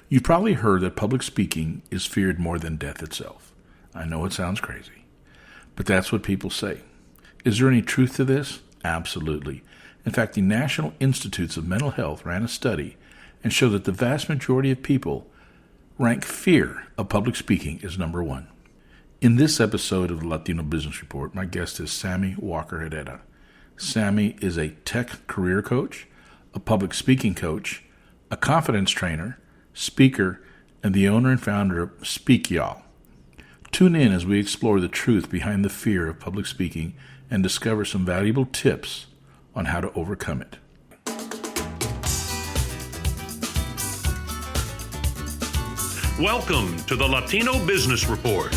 You've probably heard that public speaking is feared more than death itself. I know it sounds crazy, but that's what people say. Is there any truth to this? Absolutely. In fact, the National Institutes of Mental Health ran a study and showed that the vast majority of people rank fear of public speaking as number one. In this episode of the Latino Business Report, my guest is Sammie Walker Herrera. Sammie is a tech career coach, a public speaking coach, a confidence trainer, speaker, and the owner and founder of Speak Y'all. Tune in as we explore the truth behind the fear of public speaking and discover some valuable tips on how to overcome it. Welcome to the Latino Business Report.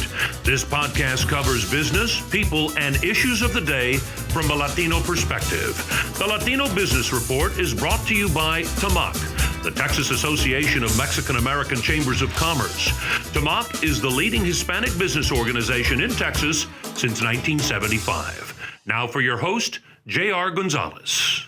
This podcast covers business, people, and issues of the day from a Latino perspective. The Latino Business Report is brought to you by TAMAC, the Texas Association of Mexican American Chambers of Commerce. TAMAC is the leading Hispanic business organization in Texas since 1975. Now for your host, J.R. Gonzales.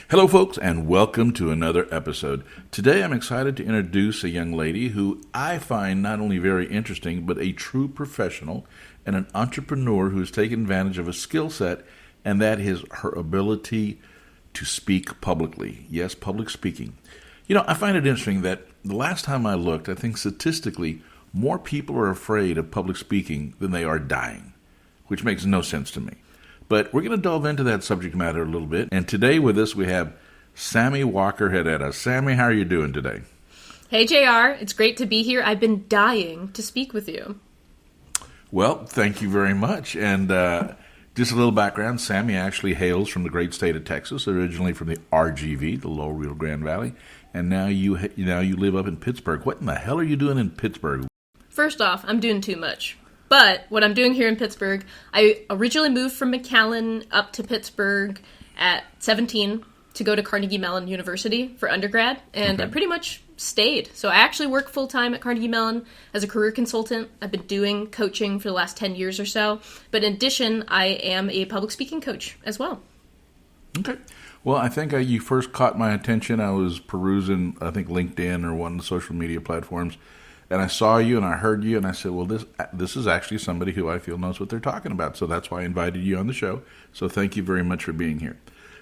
Hello, folks, and welcome to another episode. Today, I'm excited to introduce a young lady who I find not only very interesting, but a true professional and an entrepreneur who's taken advantage of a skill set, and that is her ability to speak publicly. Yes, public speaking. You know, I find it interesting that the last time I looked, I think statistically, more people are afraid of public speaking than they are dying, which makes no sense to me. But we're going to delve into that subject matter a little bit. And today with us, we have Sammie Walker Herrera. Sammie, how are you doing today? Hey, JR. It's great to be here. I've been dying to speak with you. Well, thank you very much. And just a little background, Sammie actually hails from the great state of Texas, originally from the RGV, the Lower Rio Grande Valley. And now you live up in Pittsburgh. What in the hell are you doing in Pittsburgh? First off, I'm doing too much. But what I'm doing here in Pittsburgh, I originally moved from McAllen up to Pittsburgh at 17 to go to Carnegie Mellon University for undergrad, and I pretty much stayed. So I actually work full-time at Carnegie Mellon as a career consultant. I've been doing coaching for the last 10 years or so. But in addition, I am a public speaking coach as well. Okay. Well, I think you first caught my attention. I was perusing, I think, LinkedIn or one of the social media platforms. And I saw you and I heard you and I said, well, this is actually somebody who I feel knows what they're talking about. So that's why I invited you on the show. So thank you very much for being here.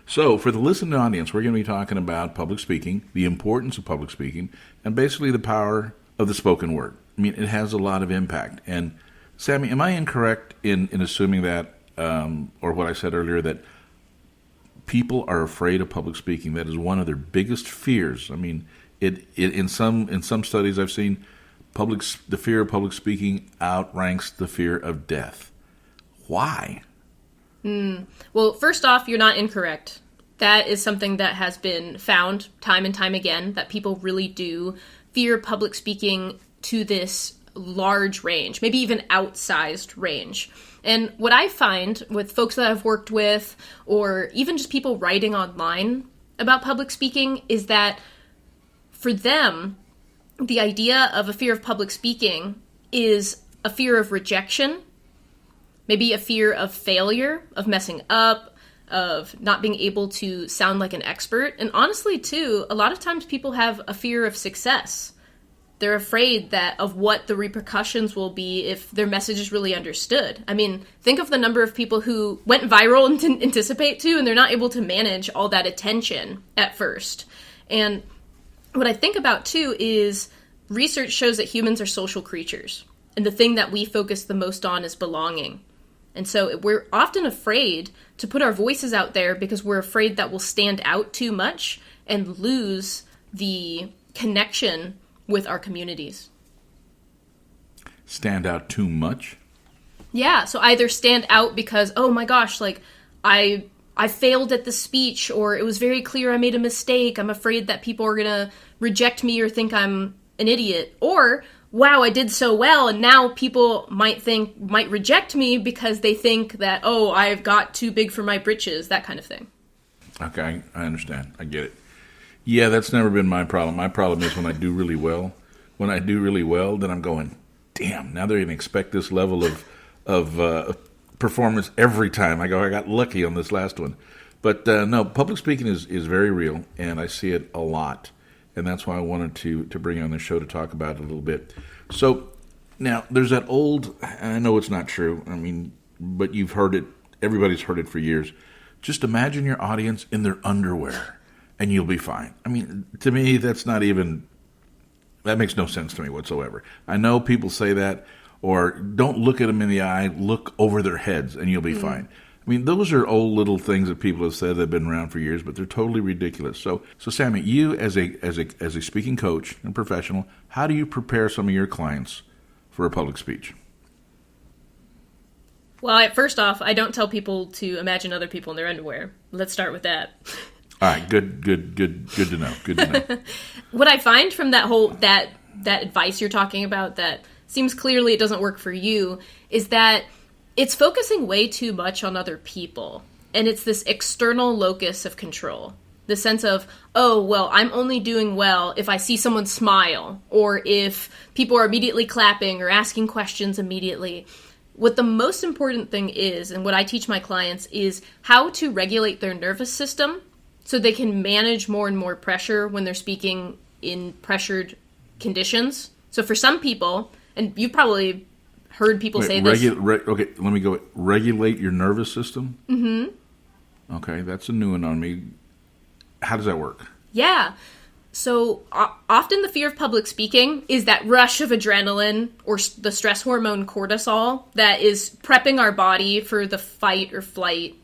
So for the listening audience, we're going to be talking about public speaking, the importance of public speaking, and basically the power of the spoken word. I mean, it has a lot of impact. And Sammie, am I incorrect in assuming that, or what I said earlier, that people are afraid of public speaking? That is one of their biggest fears. I mean, in some studies I've seen, the fear of public speaking outranks the fear of death. Why? Well, first off, you're not incorrect. That is something that has been found time and time again, that people really do fear public speaking to this large range, maybe even outsized range. And what I find with folks that I've worked with, or even just people writing online about public speaking, is that for them, the idea of a fear of public speaking is a fear of rejection, maybe a fear of failure, of messing up, of not being able to sound like an expert. And honestly, too, a lot of times people have a fear of success. They're afraid of what the repercussions will be if their message is really understood. I mean, think of the number of people who went viral and didn't anticipate to, and they're not able to manage all that attention at first. And what I think about, too, is research shows that humans are social creatures, and the thing that we focus the most on is belonging. And so we're often afraid to put our voices out there because we're afraid that we'll stand out too much and lose the connection with our communities. Stand out too much? Yeah, so either stand out because, oh my gosh, like, I failed at the speech, or it was very clear I made a mistake. I'm afraid that people are going to reject me or think I'm an idiot. Or, wow, I did so well, and now people might reject me because they think that, oh, I've got too big for my britches, that kind of thing. Okay, I understand. I get it. Yeah, that's never been my problem. My problem is when I do really well. When I do really well, then I'm going, damn, now they're going to expect this level of performance every time. I got lucky on this last one. But no, public speaking is very real, and I see it a lot. and that's why I wanted to bring you on the show to talk about it a little bit. So now there's that old, and I know it's not true, I mean, but you've heard it, everybody's heard it for years. Just imagine your audience in their underwear, and you'll be fine. I mean, to me, that makes no sense to me whatsoever. I know people say that, or don't look at them in the eye, look over their heads, and you'll be fine. I mean, those are old little things that people have said that have been around for years, but they're totally ridiculous. So Sammie, you as a speaking coach and professional, how do you prepare some of your clients for a public speech? Well, first off, I don't tell people to imagine other people in their underwear. Let's start with that. All right, good to know. Good to know. What I find from that advice you're talking about that seems clearly it doesn't work for you is that it's focusing way too much on other people. And it's this external locus of control. The sense of, oh, well, I'm only doing well if I see someone smile or if people are immediately clapping or asking questions immediately. What the most important thing is, and what I teach my clients, is how to regulate their nervous system so they can manage more and more pressure when they're speaking in pressured conditions. So for some people, and you've probably heard people say this. Okay, let me go. Regulate your nervous system? Mm-hmm. Okay, that's a new one on me. How does that work? Yeah. So often the fear of public speaking is that rush of adrenaline or the stress hormone cortisol that is prepping our body for the fight or flight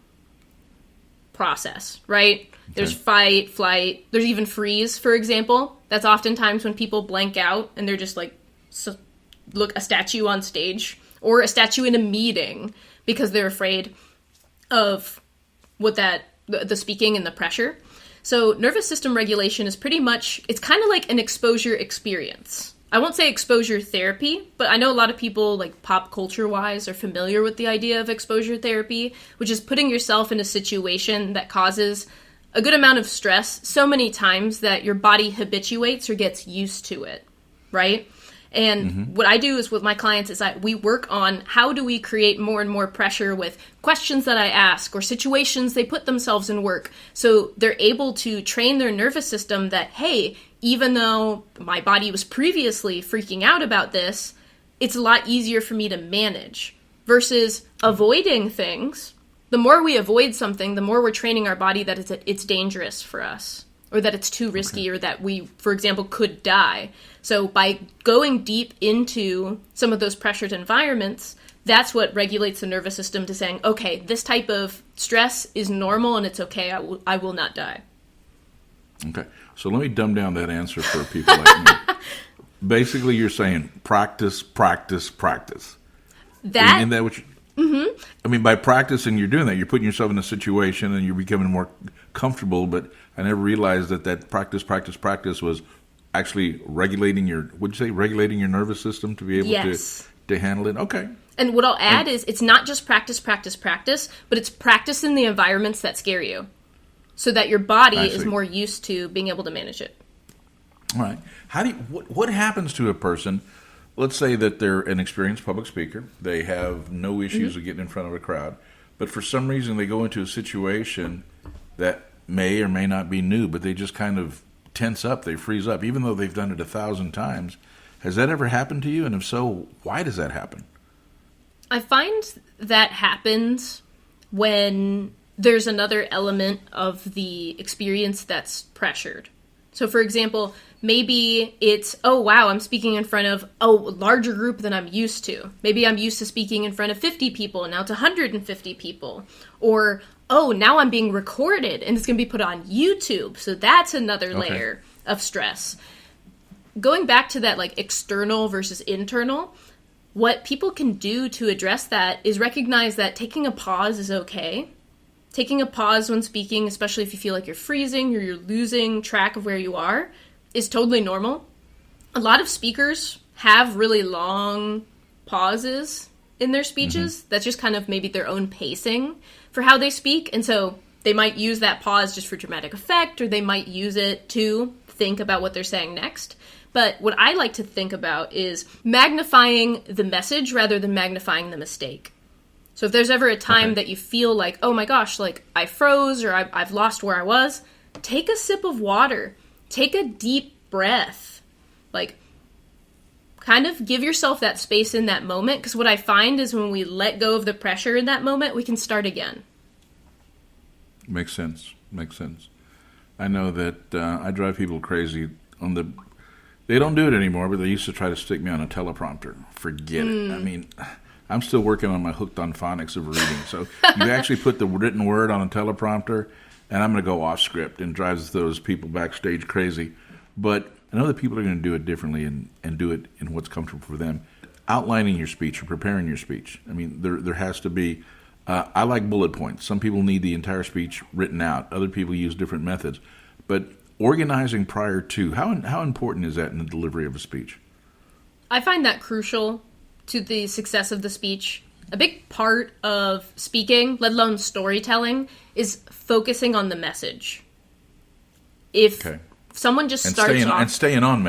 process, right? Okay. There's fight, flight, there's even freeze, for example. That's oftentimes when people blank out and they're just like, look, a statue on stage or a statue in a meeting because they're afraid of the speaking and the pressure. So nervous system regulation is pretty much, it's kind of like an exposure experience. I won't say exposure therapy, but I know a lot of people, like pop culture-wise, are familiar with the idea of exposure therapy, which is putting yourself in a situation that causes a good amount of stress so many times that your body habituates or gets used to it, right? And what I do is with my clients is we work on how do we create more and more pressure with questions that I ask or situations they put themselves in work. So they're able to train their nervous system that, hey, even though my body was previously freaking out about this, it's a lot easier for me to manage versus avoiding things. The more we avoid something, the more we're training our body that it's dangerous for us or that it's too risky or that we, for example, could die. So by going deep into some of those pressured environments, that's what regulates the nervous system to saying, okay, this type of stress is normal and it's okay. I will not die. Okay. So let me dumb down that answer for people like me. Basically, you're saying practice, practice, practice. Isn't that what you... Mm-hmm. I mean, by practicing, you're doing that. You're putting yourself in a situation and you're becoming more comfortable, but I never realized that practice was actually regulating your nervous system to be able to handle it. Okay. And what I'll add is it's not just practice, but it's practice in the environments that scare you so that your body is more used to being able to manage it. All right. What happens to a person, let's say that they're an experienced public speaker, they have no issues with getting in front of a crowd, but for some reason they go into a situation that may or may not be new, but they just kind of tense up, they freeze up, even though they've done it 1,000 times. Has that ever happened to you? And if so, why does that happen? I find that happens when there's another element of the experience that's pressured. So for example, maybe it's, oh wow, I'm speaking in front of a larger group than I'm used to. Maybe I'm used to speaking in front of 50 people, and now it's 150 people. Or, oh, now I'm being recorded and it's going to be put on YouTube. So that's another layer of stress. Going back to that like external versus internal, what people can do to address that is recognize that taking a pause is okay. Taking a pause when speaking, especially if you feel like you're freezing or you're losing track of where you are, is totally normal. A lot of speakers have really long pauses in their speeches. That's just kind of maybe their own pacing for how they speak. And so they might use that pause just for dramatic effect, or they might use it to think about what they're saying next. But what I like to think about is magnifying the message rather than magnifying the mistake. So if there's ever a time that you feel like, oh my gosh, like I froze or I've lost where I was, take a sip of water. Take a deep breath. Like, kind of give yourself that space in that moment, because what I find is when we let go of the pressure in that moment, we can start again. Makes sense. I know that I drive people crazy on the... They don't do it anymore, but they used to try to stick me on a teleprompter. Forget it. I mean, I'm still working on my hooked on phonics of reading. So you actually put the written word on a teleprompter, and I'm going to go off script, and drives those people backstage crazy. But I know that people are going to do it differently and do it in what's comfortable for them. Outlining your speech or preparing your speech. I mean, there has to be... I like bullet points. Some people need the entire speech written out. Other people use different methods. But organizing prior to, how important is that in the delivery of a speech? I find that crucial to the success of the speech. A big part of speaking, let alone storytelling, is focusing on the message. If someone just starts off... And staying on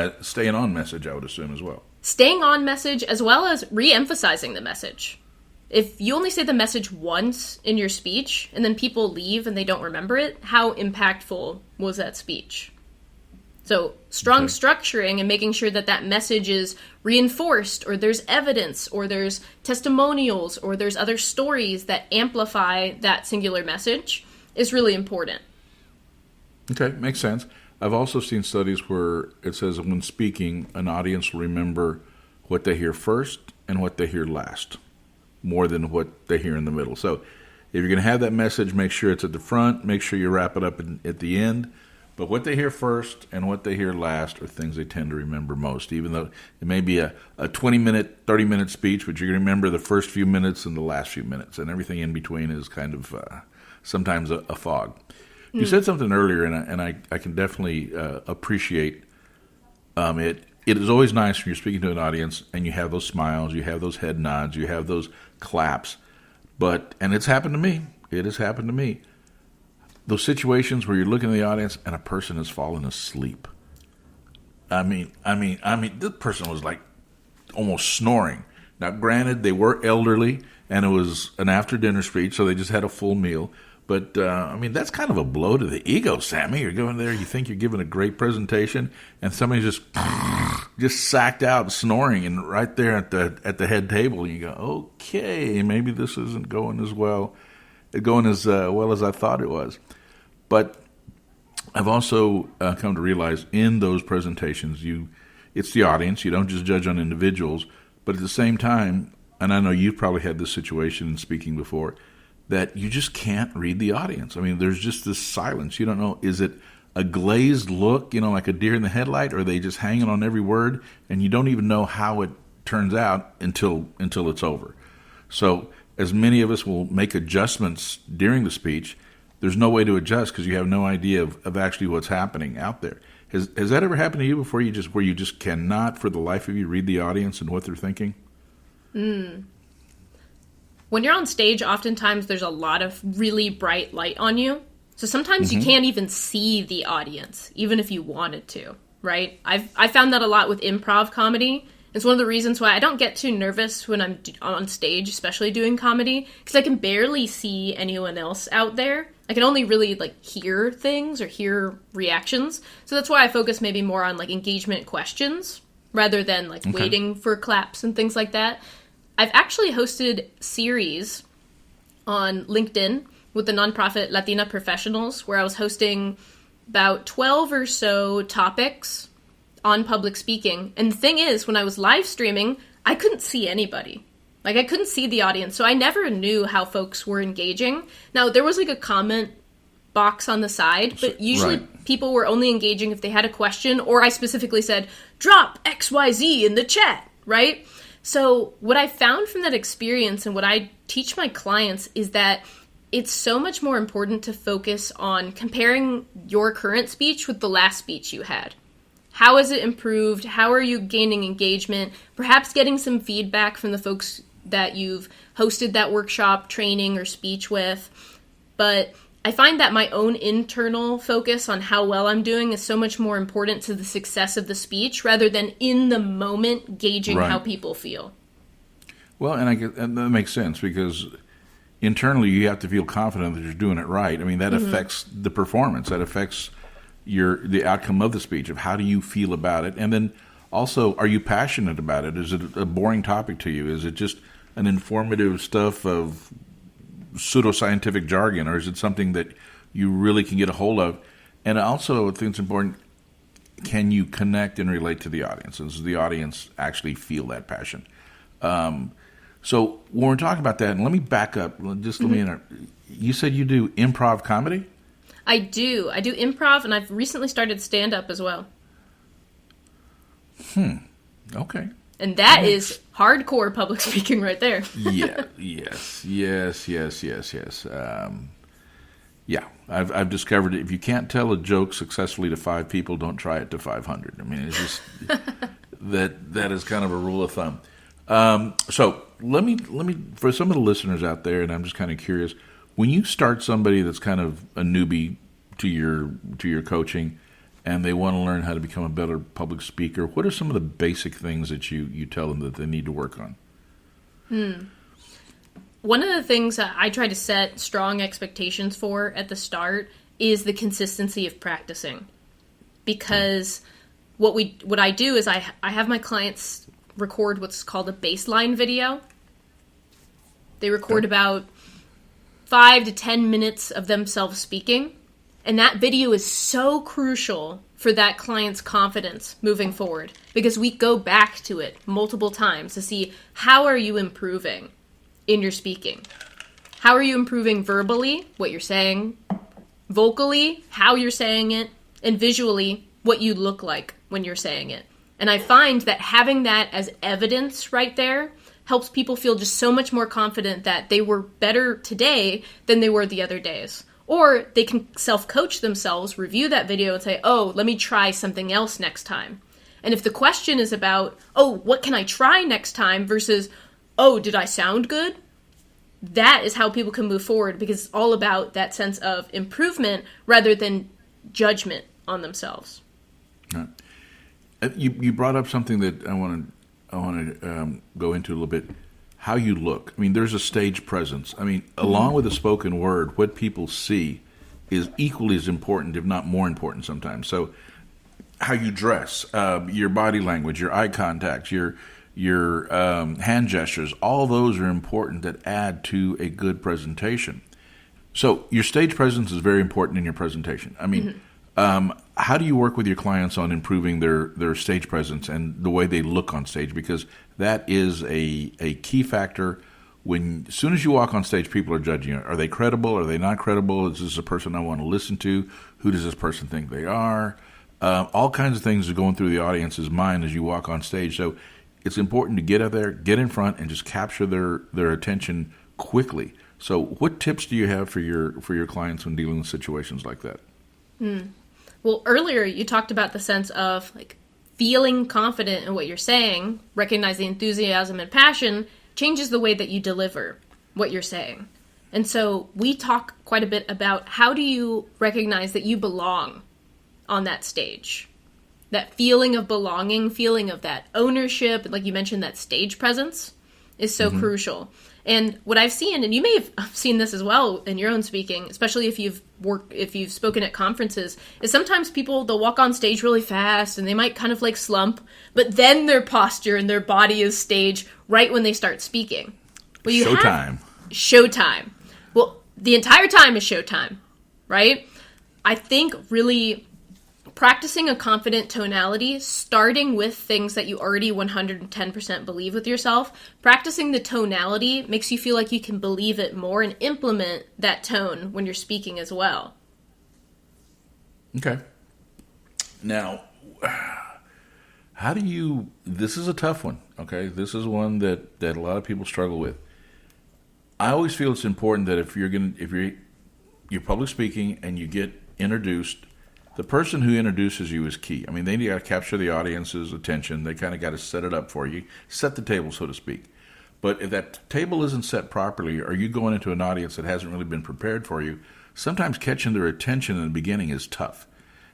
message, I would assume, as well. Staying on message, as well as re-emphasizing the message. If you only say the message once in your speech, and then people leave and they don't remember it, how impactful was that speech? So strong structuring and making sure that that message is reinforced, or there's evidence, or there's testimonials, or there's other stories that amplify that singular message is really important. Okay, makes sense. I've also seen studies where it says when speaking, an audience will remember what they hear first and what they hear last, more than what they hear in the middle. So if you're going to have that message, make sure it's at the front, make sure you wrap it up at the end. But what they hear first and what they hear last are things they tend to remember most, even though it may be a 20-minute, 30-minute speech, but you're going to remember the first few minutes and the last few minutes, and everything in between is kind of sometimes a fog. You said something earlier, and I can definitely appreciate it. It is always nice when you're speaking to an audience and you have those smiles, you have those head nods, you have those claps. And it's happened to me. It has happened to me. Those situations where you're looking at the audience and a person has fallen asleep. I mean, this person was like almost snoring. Now, granted, they were elderly and it was an after-dinner speech, so they just had a full meal. But, that's kind of a blow to the ego, Sammie. You're going there, you think you're giving a great presentation, and somebody just sacked out snoring and right there at the head table. And you go, okay, maybe this isn't going as well as I thought it was. But I've also come to realize in those presentations, it's the audience. You don't just judge on individuals. But at the same time, and I know you've probably had this situation in speaking before, that you just can't read the audience. I mean, there's just this silence. You don't know, is it a glazed look, like a deer in the headlight, or are they just hanging on every word, and you don't even know how it turns out until it's over. So as many of us will make adjustments during the speech, there's no way to adjust because you have no idea of actually what's happening out there. Has that ever happened to you before, where you just cannot, for the life of you, read the audience and what they're thinking? When you're on stage, oftentimes there's a lot of really bright light on you. So sometimes you can't even see the audience, even if you wanted to, right? I found that a lot with improv comedy. It's one of the reasons why I don't get too nervous when I'm on stage, especially doing comedy, because I can barely see anyone else out there. I can only really hear things or hear reactions. So that's why I focus maybe more on engagement questions rather than waiting for claps and things like that. I've actually hosted series on LinkedIn with the nonprofit Latina Professionals where I was hosting about 12 or so topics on public speaking. And the thing is, when I was live streaming, I couldn't see anybody. I couldn't see the audience, so I never knew how folks were engaging. Now, there was a comment box on the side, but usually people were only engaging if they had a question, or I specifically said, drop XYZ in the chat, right? So what I found from that experience and what I teach my clients is that it's so much more important to focus on comparing your current speech with the last speech you had. How has it improved? How are you gaining engagement? Perhaps getting some feedback from the folks that you've hosted that workshop, training, or speech with. But I find that my own internal focus on how well I'm doing is so much more important to the success of the speech rather than in the moment gauging how people feel. Well, and that makes sense because internally you have to feel confident that you're doing it right. I mean, that affects the performance. That affects, the outcome of the speech, of how do you feel about it, and then also, are you passionate about it? Is it a boring topic to you? Is it just an informative stuff of pseudoscientific jargon, or is it something that you really can get a hold of? And also, I think it's important, can you connect and relate to the audience? Does the audience actually feel that passion? So when we're talking about that, and let me back up, just let me you said you do improv comedy? I do improv, and I've recently started stand-up as well. Okay. And that is hardcore public speaking right there. Yes. I've discovered if you can't tell a joke successfully to 5 people, don't try it to 500. I mean, it's just that is kind of a rule of thumb. So let me for some of the listeners out there, and I'm just kind of curious, when you start somebody that's kind of a newbie to your coaching, and they want to learn how to become a better public speaker, what are some of the basic things that you tell them that they need to work on? One of the things that I try to set strong expectations for at the start is the consistency of practicing. Because what I do is I have my clients record what's called a baseline video. They record about 5 to 10 minutes of themselves speaking. And that video is so crucial for that client's confidence moving forward, because we go back to it multiple times to see, how are you improving in your speaking? How are you improving verbally, what you're saying, vocally, how you're saying it, and visually, what you look like when you're saying it. And I find that having that as evidence right there helps people feel just so much more confident that they were better today than they were the other days. Or they can self-coach themselves, review that video, and say, oh, let me try something else next time. And if the question is about, oh, what can I try next time, versus, oh, did I sound good? That is how people can move forward, because it's all about that sense of improvement rather than judgment on themselves. Right. You brought up something that I want to go into a little bit. How you look. I mean, there's a stage presence. I mean, along with the spoken word, what people see is equally as important, if not more important sometimes. So how you dress, your body language, your eye contact, your hand gestures, all those are important that add to a good presentation. So your stage presence is very important in your presentation. I mean, how do you work with your clients on improving their stage presence and the way they look on stage? Because that is a key factor. As soon as you walk on stage, people are judging you. Are they credible? Are they not credible? Is this a person I want to listen to? Who does this person think they are? All kinds of things are going through the audience's mind as you walk on stage. So it's important to get out there, get in front, and just capture their attention quickly. So what tips do you have for your clients when dealing with situations like that? Well, earlier you talked about the sense of like feeling confident in what you're saying, recognizing enthusiasm and passion changes the way that you deliver what you're saying. And so we talk quite a bit about, how do you recognize that you belong on that stage? That feeling of belonging, feeling of that ownership, like you mentioned, that stage presence is so crucial. And what I've seen, and you may have seen this as well in your own speaking, especially if you've spoken at conferences, is sometimes they'll walk on stage really fast and they might kind of like slump, but then their posture and their body is stage right when they start speaking. Well, showtime. Well, the entire time is showtime, right? I think really practicing a confident tonality, starting with things that you already 110% believe with yourself, practicing the tonality makes you feel like you can believe it more and implement that tone when you're speaking as well. Okay. Now, this is a tough one, okay? This is one that a lot of people struggle with. I always feel it's important that if you're public speaking and you get introduced, the person who introduces you is key. I mean, they got to capture the audience's attention. They kind of got to set it up for you, set the table, so to speak. But if that table isn't set properly, or you going into an audience that hasn't really been prepared for you, sometimes catching their attention in the beginning is tough.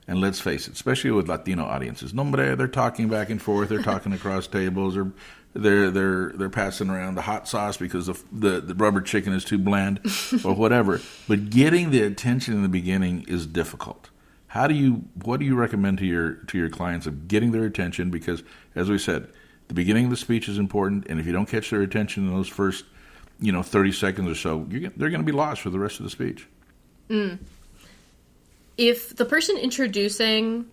And let's face it, especially with Latino audiences, they're talking back and forth, they're talking across tables, or they're passing around the hot sauce because the rubber chicken is too bland, or whatever. But getting the attention in the beginning is difficult. What do you recommend to your clients of getting their attention? Because, as we said, the beginning of the speech is important, and if you don't catch their attention in those first, 30 seconds or so, they're going to be lost for the rest of the speech. If the person introducing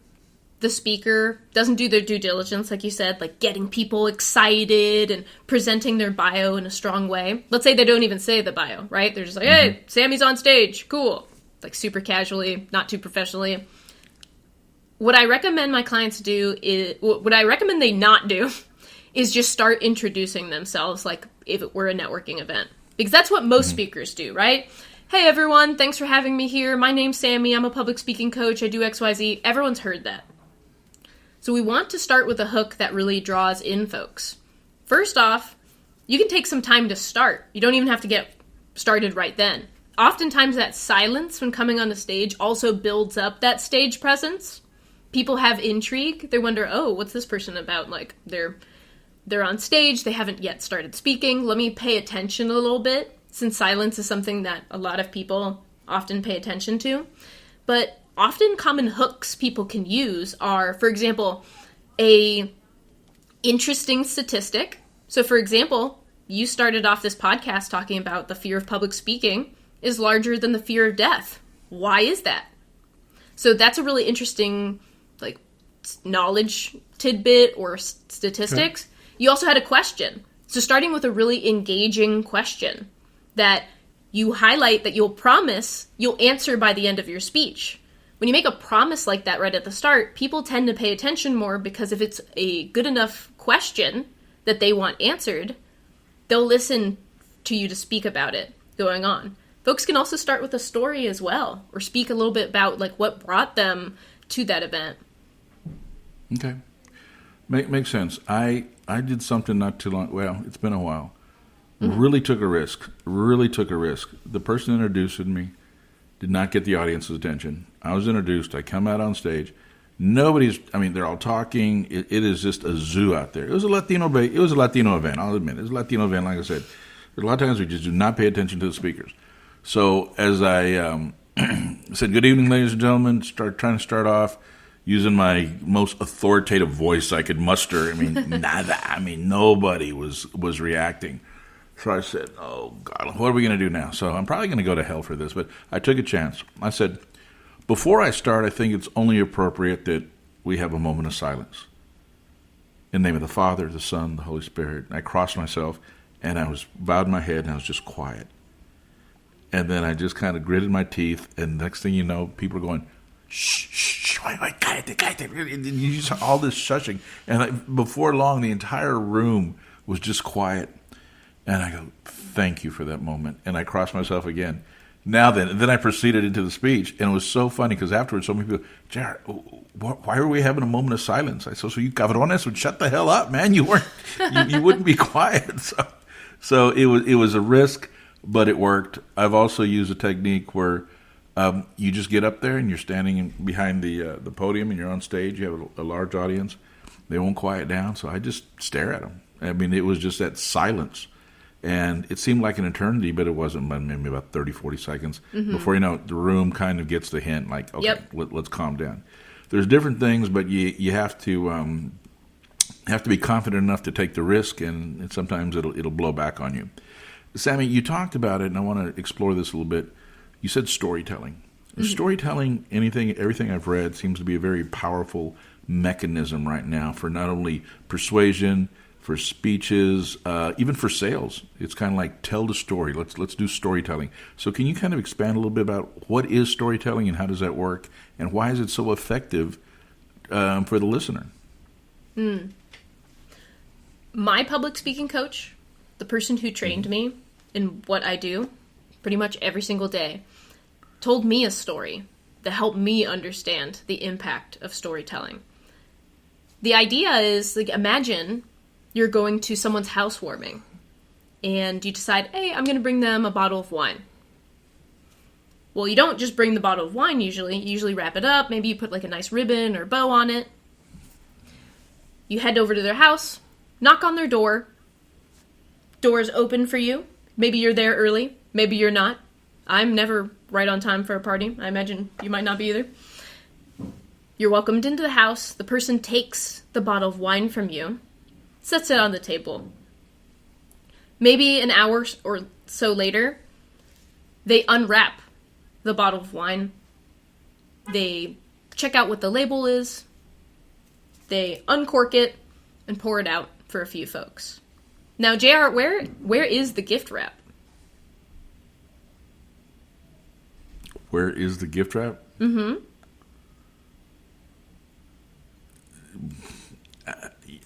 the speaker doesn't do their due diligence, like you said, like getting people excited and presenting their bio in a strong way. Let's say they don't even say the bio, right? They're just like, hey, Sammie's on stage. Cool. Like super casually, not too professionally. What I recommend my clients do is, what I recommend they not do is just start introducing themselves like if it were a networking event. Because that's what most speakers do, right? Hey everyone, thanks for having me here. My name's Sammie. I'm a public speaking coach. I do XYZ. Everyone's heard that. So we want to start with a hook that really draws in folks. First off, you can take some time to start. You don't even have to get started right then. Oftentimes that silence when coming on the stage also builds up that stage presence. People have intrigue. They wonder, oh, what's this person about? Like, they're on stage. They haven't yet started speaking. Let me pay attention a little bit, since silence is something that a lot of people often pay attention to. But often common hooks people can use are, for example, a interesting statistic. So, for example, you started off this podcast talking about the fear of public speaking is larger than the fear of death. Why is that? So that's a really interesting, like, knowledge tidbit or statistics. Okay. You also had a question. So starting with a really engaging question that you highlight that you'll promise you'll answer by the end of your speech. When you make a promise like that right at the start, people tend to pay attention more because if it's a good enough question that they want answered, they'll listen to you to speak about it going on. Folks can also start with a story as well, or speak a little bit about like what brought them to that event. Okay. Makes sense. I did something not too long, well, it's been a while. Really took a risk. The person introduced me, did not get the audience's attention. I was introduced. I come out on stage. They're all talking. It is just a zoo out there. It was a Latino event, I'll admit. It was a Latino event, like I said. There's a lot of times we just do not pay attention to the speakers. So as I said, good evening, ladies and gentlemen, trying to start off using my most authoritative voice I could muster. Nada. Nobody was reacting. So I said, oh, God, what are we going to do now? So I'm probably going to go to hell for this, but I took a chance. I said, before I start, I think it's only appropriate that we have a moment of silence. In the name of the Father, the Son, the Holy Spirit. And I crossed myself, and I was bowed my head, and I was just quiet. And then I just kind of gritted my teeth, and next thing you know, people are going, shh, wait, cállate. And you just all this shushing. And before long, the entire room was just quiet. And I go, thank you for that moment. And I crossed myself again. Now then I proceeded into the speech. And it was so funny because afterwards, so many people, Jared, why are we having a moment of silence? I said, so you cabrones would shut the hell up, man. You wouldn't be quiet. So it was a risk, but it worked. I've also used a technique where you just get up there and you're standing behind the podium and you're on stage. You have a large audience. They won't quiet down. So I just stare at them. It was just that silence. And it seemed like an eternity, but it wasn't, maybe about 30, 40 seconds. Before you know it, the room kind of gets the hint, like, okay, let's calm down. There's different things, but you have to be confident enough to take the risk, and sometimes it'll blow back on you. Sammie, you talked about it, and I want to explore this a little bit. You said storytelling. Storytelling, everything I've read, seems to be a very powerful mechanism right now for not only persuasion, for speeches, even for sales. It's kind of like tell the story. Let's do storytelling. So can you kind of expand a little bit about what is storytelling and how does that work, and why is it so effective for the listener? My public speaking coach, the person who trained me in what I do pretty much every single day, told me a story that helped me understand the impact of storytelling. The idea is, like, imagine you're going to someone's housewarming, and you decide, hey, I'm going to bring them a bottle of wine. Well, you don't just bring the bottle of wine usually. You usually wrap it up. Maybe you put like a nice ribbon or bow on it. You head over to their house, knock on their door. Door's open for you. Maybe you're there early. Maybe you're not. I'm never right on time for a party. I imagine you might not be either. You're welcomed into the house. The person takes the bottle of wine from you, sets it on the table. Maybe an hour or so later, they unwrap the bottle of wine. They check out what the label is. They uncork it and pour it out for a few folks. Now, JR, where is the gift wrap? Where is the gift wrap? Mm-hmm.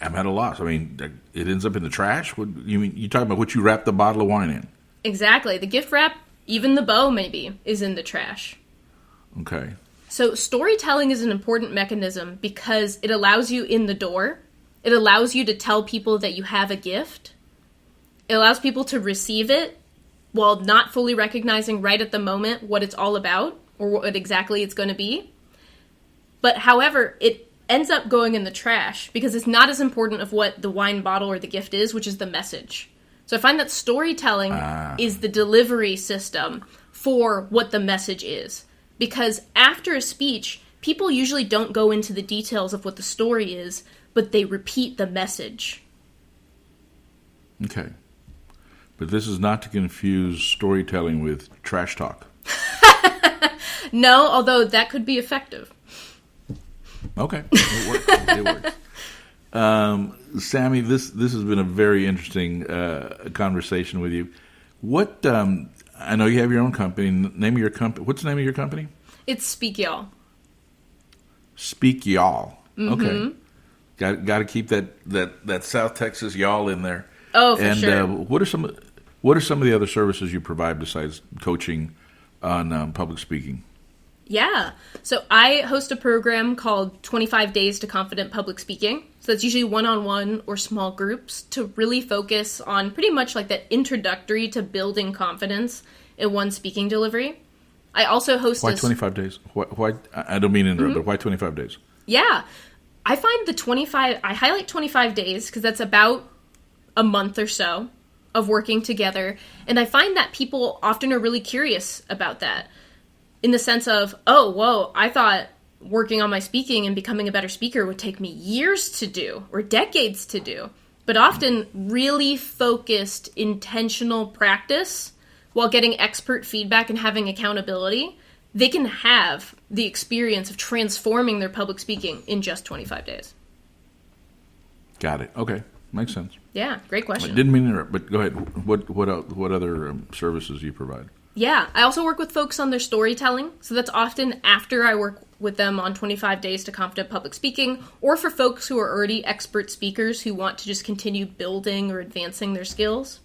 I'm at a loss. I mean, it ends up in the trash? What, you talking about what you wrap the bottle of wine in? Exactly. The gift wrap, even the bow maybe, is in the trash. Okay. So storytelling is an important mechanism because it allows you in the door. It allows you to tell people that you have a gift. It allows people to receive it while not fully recognizing right at the moment what it's all about or what exactly it's going to be. But however, it ends up going in the trash because it's not as important of what the wine bottle or the gift is, which is the message. So I find that storytelling is the delivery system for what the message is. Because after a speech, people usually don't go into the details of what the story is, but they repeat the message. Okay. But this is not to confuse storytelling with trash talk. No, although that could be effective. Okay. It works. It works. Sammie, this has been a very interesting conversation with you. What I know you have your own company. Name of your company. What's the name of your company? It's Speak Y'all. Speak Y'all. Mm-hmm. Okay. Got to keep that South Texas y'all in there. Oh, for sure. And what are some of the other services you provide besides coaching on public speaking? Yeah. So I host a program called 25 Days to Confident Public Speaking. So that's usually one-on-one or small groups to really focus on pretty much like that introductory to building confidence in one speaking delivery. I also host Why 25 days? Why I don't mean to interrupt, but why 25 days? Yeah. I find I highlight 25 days because that's about a month or so of working together. And I find that people often are really curious about that in the sense of, oh, whoa, I thought working on my speaking and becoming a better speaker would take me years to do or decades to do. But often really focused, intentional practice while getting expert feedback and having accountability, they can have the experience of transforming their public speaking in just 25 days. Got it. Okay. Makes sense. Yeah, great question. I didn't mean to interrupt, but go ahead. What other services do you provide? Yeah, I also work with folks on their storytelling. So that's often after I work with them on 25 Days to Confident Public Speaking, or for folks who are already expert speakers who want to just continue building or advancing their skills.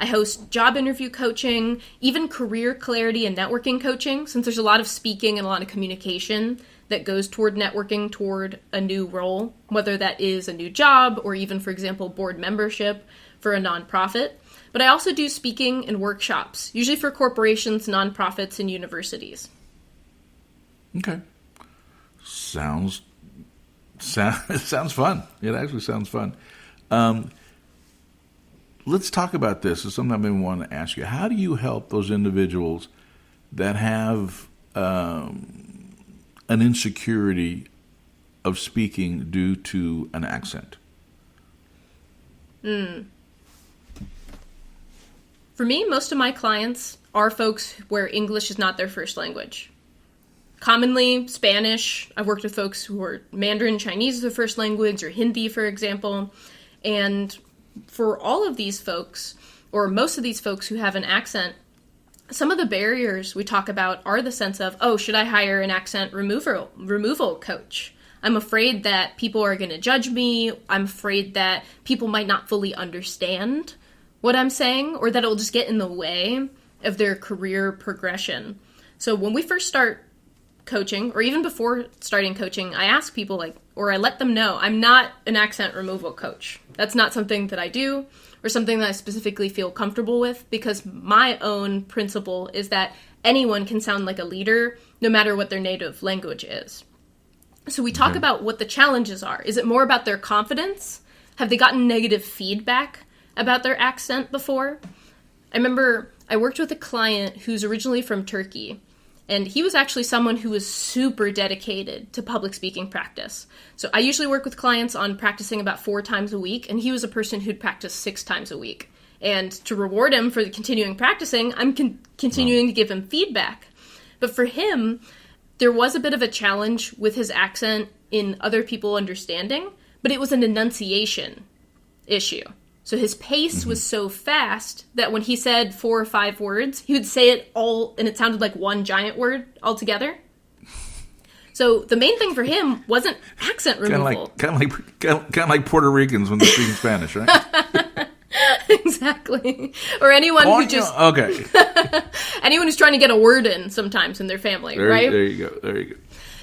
I host job interview coaching, even career clarity and networking coaching, since there's a lot of speaking and a lot of communication that goes toward networking toward a new role, whether that is a new job or even, for example, board membership for a nonprofit. But I also do speaking and workshops, usually for corporations, nonprofits, and universities. Okay. Sounds fun. It actually sounds fun. Let's talk about this. It's something I've been wanting to ask you. How do you help those individuals that have an insecurity of speaking due to an accent? For me, most of my clients are folks where English is not their first language. Commonly, Spanish. I've worked with folks who are Mandarin Chinese as their first language, or Hindi, for example. And for all of these folks, or most of these folks who have an accent, some of the barriers we talk about are the sense of, oh, should I hire an accent removal coach? I'm afraid that people are going to judge me. I'm afraid that people might not fully understand what I'm saying, or that it'll just get in the way of their career progression. So when we first start coaching, or even before starting coaching, I ask people or I let them know, I'm not an accent removal coach. That's not something that I do, or something that I specifically feel comfortable with, because my own principle is that anyone can sound like a leader, no matter what their native language is. So we talk about what the challenges are. Is it more about their confidence? Have they gotten negative feedback about their accent before? I remember I worked with a client who's originally from Turkey, And he was actually someone who was super dedicated to public speaking practice. So I usually work with clients on practicing about 4 times a week, and he was a person who'd practice 6 times a week. And to reward him for the continuing practicing, I'm continuing to give him feedback. But for him, there was a bit of a challenge with his accent in other people understanding, but it was an enunciation issue. So his pace was so fast that when he said 4 or 5 words, he would say it all, and it sounded like one giant word altogether. So the main thing for him wasn't accent removal. Kind of like Puerto Ricans when they're speaking Spanish, right? Exactly. Or anyone who just... Okay. anyone who's trying to get a word in sometimes in their family, right? There you go.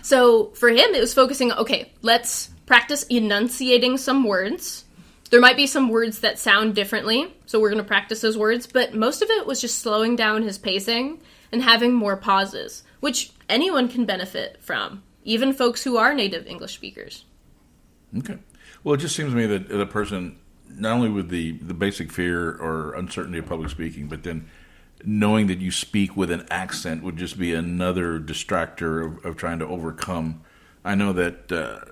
So for him, it was focusing, okay, let's practice enunciating some words. There might be some words that sound differently, so we're going to practice those words, but most of it was just slowing down his pacing and having more pauses, which anyone can benefit from, even folks who are native English speakers. Okay. Well, it just seems to me that a person, not only with the basic fear or uncertainty of public speaking, but then knowing that you speak with an accent would just be another distractor of trying to overcome. I know that,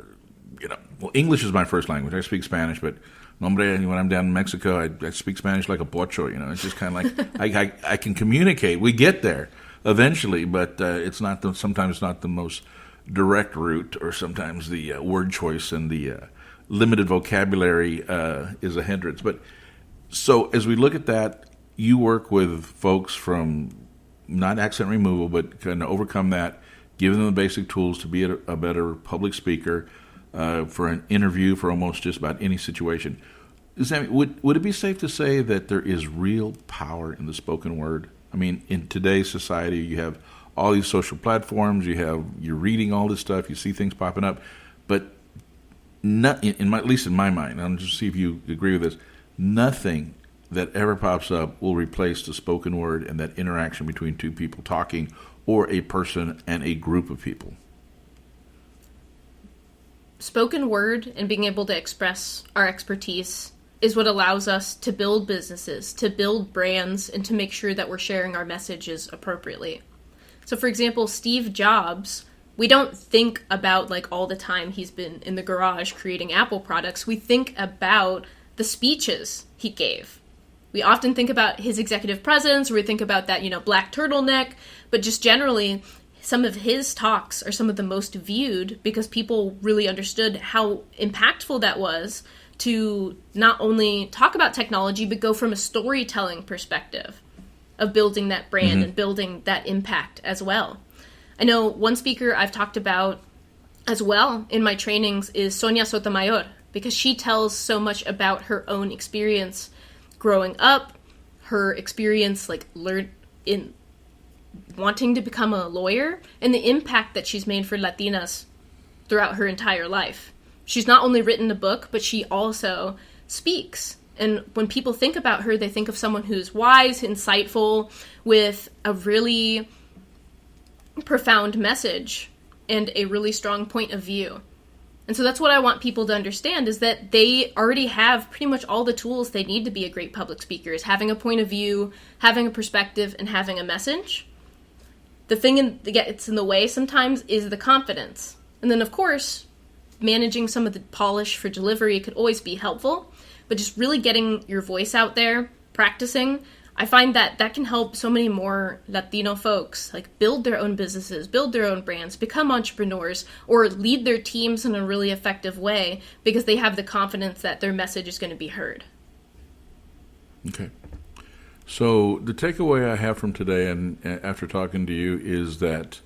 English is my first language. I speak Spanish, but hombre, when I'm down in Mexico, I speak Spanish like a pocho. It's just kind of like I can communicate. We get there eventually, but it's not sometimes not the most direct route, or sometimes the word choice and the limited vocabulary is a hindrance. But so as we look at that, you work with folks from not accent removal, but kind of overcome that, give them the basic tools to be a better public speaker for an interview, for almost just about any situation. Would it be safe to say that there is real power in the spoken word? I mean, in today's society, you have all these social platforms, you're reading all this stuff, you see things popping up, but not, at least in my mind, I'll just see if you agree with this, nothing that ever pops up will replace the spoken word and that interaction between two people talking, or a person and a group of people. Spoken word and being able to express our expertise is what allows us to build businesses, to build brands, and to make sure that we're sharing our messages appropriately. So for example, Steve Jobs, we don't think about all the time he's been in the garage creating Apple products. We think about the speeches he gave. We often think about his executive presence, or we think about that, black turtleneck, but just generally, some of his talks are some of the most viewed because people really understood how impactful that was to not only talk about technology, but go from a storytelling perspective of building that brand and building that impact as well. I know one speaker I've talked about as well in my trainings is Sonia Sotomayor, because she tells so much about her own experience growing up, her experience in wanting to become a lawyer, and the impact that she's made for Latinas throughout her entire life. She's not only written a book, but she also speaks. And when people think about her, they think of someone who's wise, insightful, with a really profound message and a really strong point of view. And so that's what I want people to understand, is that they already have pretty much all the tools they need to be a great public speaker, is having a point of view, having a perspective, and having a message. The thing that gets in the way sometimes is the confidence. And then, of course, managing some of the polish for delivery could always be helpful, but just really getting your voice out there, practicing, I find that can help so many more Latino folks build their own businesses, build their own brands, become entrepreneurs, or lead their teams in a really effective way because they have the confidence that their message is going to be heard. Okay. So the takeaway I have from today, and after talking to you, is that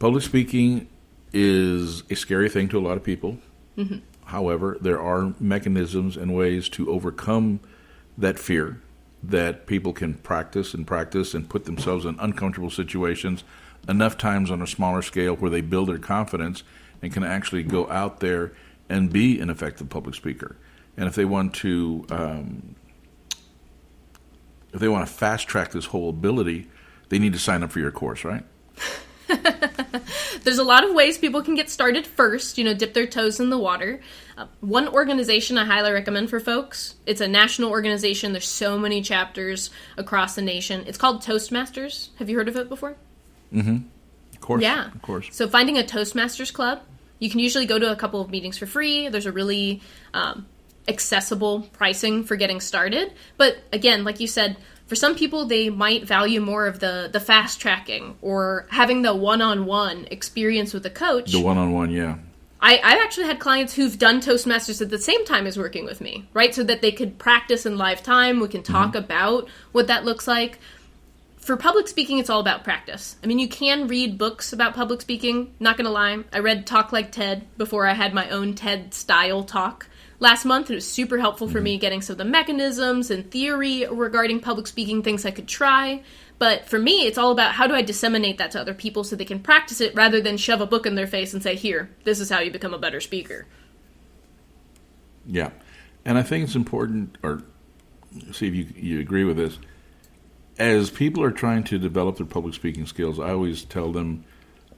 public speaking is a scary thing to a lot of people. Mm-hmm. However, there are mechanisms and ways to overcome that fear, that people can practice and put themselves in uncomfortable situations enough times on a smaller scale where they build their confidence and can actually go out there and be an effective public speaker. And if they want to fast track this whole ability, they need to sign up for your course, right? There's a lot of ways people can get started first, dip their toes in the water. One organization I highly recommend for folks, it's a national organization. There's so many chapters across the nation. It's called Toastmasters. Have you heard of it before? Of course. Yeah. Of course. So finding a Toastmasters club, you can usually go to a couple of meetings for free. There's a really accessible pricing for getting started. But again, like you said, for some people, they might value more of the fast tracking or having the one-on-one experience with a coach. The one-on-one, yeah. I've actually had clients who've done Toastmasters at the same time as working with me, right? So that they could practice in live time. We can talk about what that looks like. For public speaking, it's all about practice. I mean, you can read books about public speaking. Not going to lie. I read Talk Like TED before I had my own TED-style talk last month. It was super helpful for me getting some of the mechanisms and theory regarding public speaking, things I could try. But for me, it's all about how do I disseminate that to other people so they can practice it rather than shove a book in their face and say, here, this is how you become a better speaker. Yeah. And I think it's important, or see if you agree with this, as people are trying to develop their public speaking skills, I always tell them,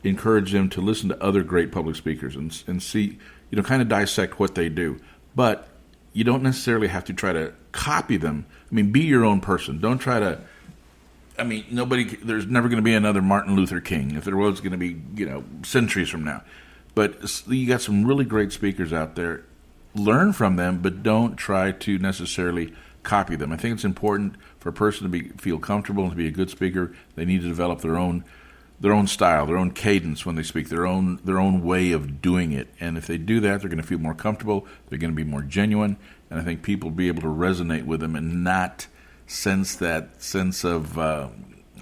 encourage them to listen to other great public speakers and see, kind of dissect what they do. But you don't necessarily have to try to copy them. I mean, be your own person. Don't try to, there's never going to be another Martin Luther King. If there was going to be, centuries from now. But you got some really great speakers out there. Learn from them, but don't try to necessarily copy them. I think it's important for a person to feel comfortable and to be a good speaker. They need to develop their own style, their own cadence when they speak, their own way of doing it. And if they do that, they're going to feel more comfortable. They're going to be more genuine, and I think people will be able to resonate with them and not sense that sense of I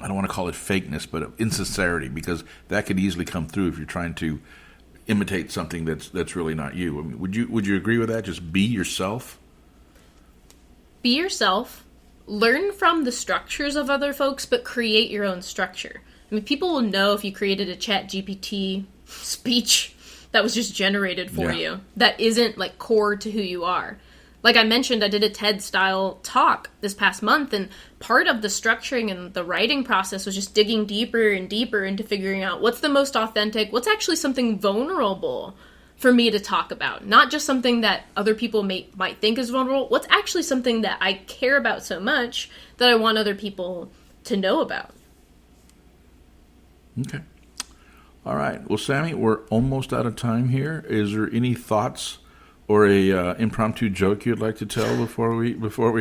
don't want to call it fakeness, but insincerity, because that could easily come through if you're trying to imitate something that's really not you. I mean, would you agree with that? Just be yourself. Be yourself. Learn from the structures of other folks, but create your own structure. I mean, people will know if you created a ChatGPT speech that was just generated for you, that isn't like core to who you are. Like I mentioned, I did a TED-style talk this past month, and part of the structuring and the writing process was just digging deeper and deeper into figuring out what's the most authentic, what's actually something vulnerable for me to talk about. Not just something that other people might think is vulnerable, what's actually something that I care about so much that I want other people to know about. Okay. All right. Well, Sammie, we're almost out of time here. Is there any thoughts or a impromptu joke you'd like to tell before we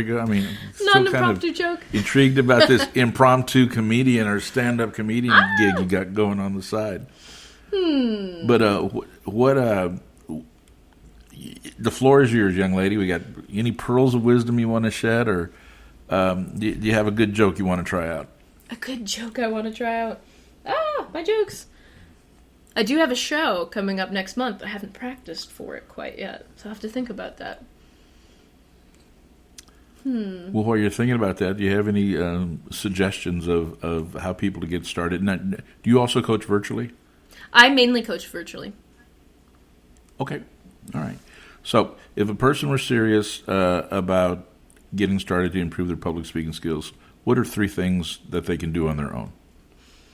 go? I mean, not an impromptu joke. Intrigued about this impromptu comedian or stand-up comedian gig you got going on the side. But the floor is yours, young lady. We got any pearls of wisdom you want to shed, or do you have a good joke you want to try out? A good joke I want to try out. My jokes. I do have a show coming up next month. I haven't practiced for it quite yet, so I have to think about that. Well, while you're thinking about that, do you have any suggestions of how people to get started? Now, do you also coach virtually? I mainly coach virtually. Okay. All right. So if a person were serious about getting started to improve their public speaking skills, what are 3 things that they can do on their own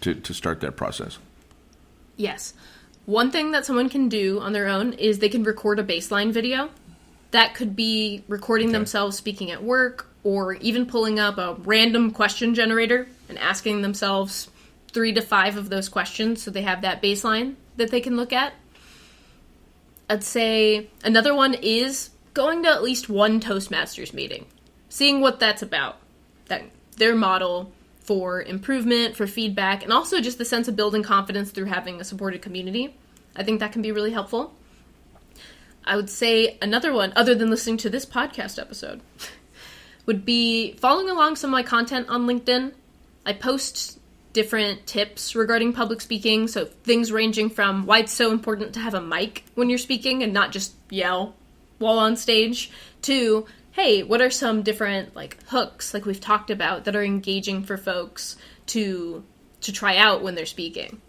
to start that process? Yes. One thing that someone can do on their own is they can record a baseline video. That could be recording themselves speaking at work, or even pulling up a random question generator and asking themselves 3 to 5 of those questions so they have that baseline that they can look at. I'd say another one is going to at least one Toastmasters meeting, seeing what that's about, that their model for improvement, for feedback, and also just the sense of building confidence through having a supported community. I think that can be really helpful. I would say another one, other than listening to this podcast episode, would be following along some of my content on LinkedIn. I post different tips regarding public speaking, so things ranging from why it's so important to have a mic when you're speaking and not just yell while on stage, to hey, what are some different hooks, like we've talked about, that are engaging for folks to try out when they're speaking.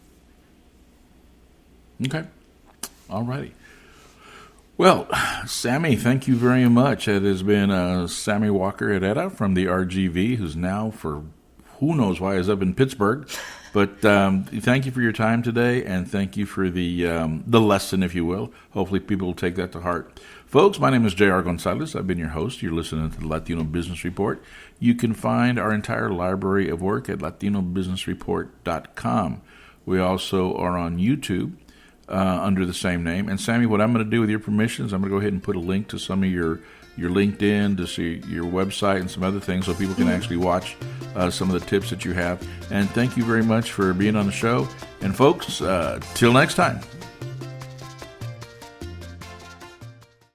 Okay. All righty. Well, Sammie, thank you very much. It has been Sammie Walker Herrera from the RGV, who's now, for who knows why, is up in Pittsburgh. But thank you for your time today, and thank you for the lesson, if you will. Hopefully people will take that to heart. Folks, my name is J.R. Gonzales. I've been your host. You're listening to the Latino Business Report. You can find our entire library of work at latinobusinessreport.com. We also are on YouTube under the same name. And Sammie, what I'm going to do with your permission is I'm going to go ahead and put a link to some of your LinkedIn, to see your website and some other things so people can actually watch some of the tips that you have. And thank you very much for being on the show. And folks, till next time.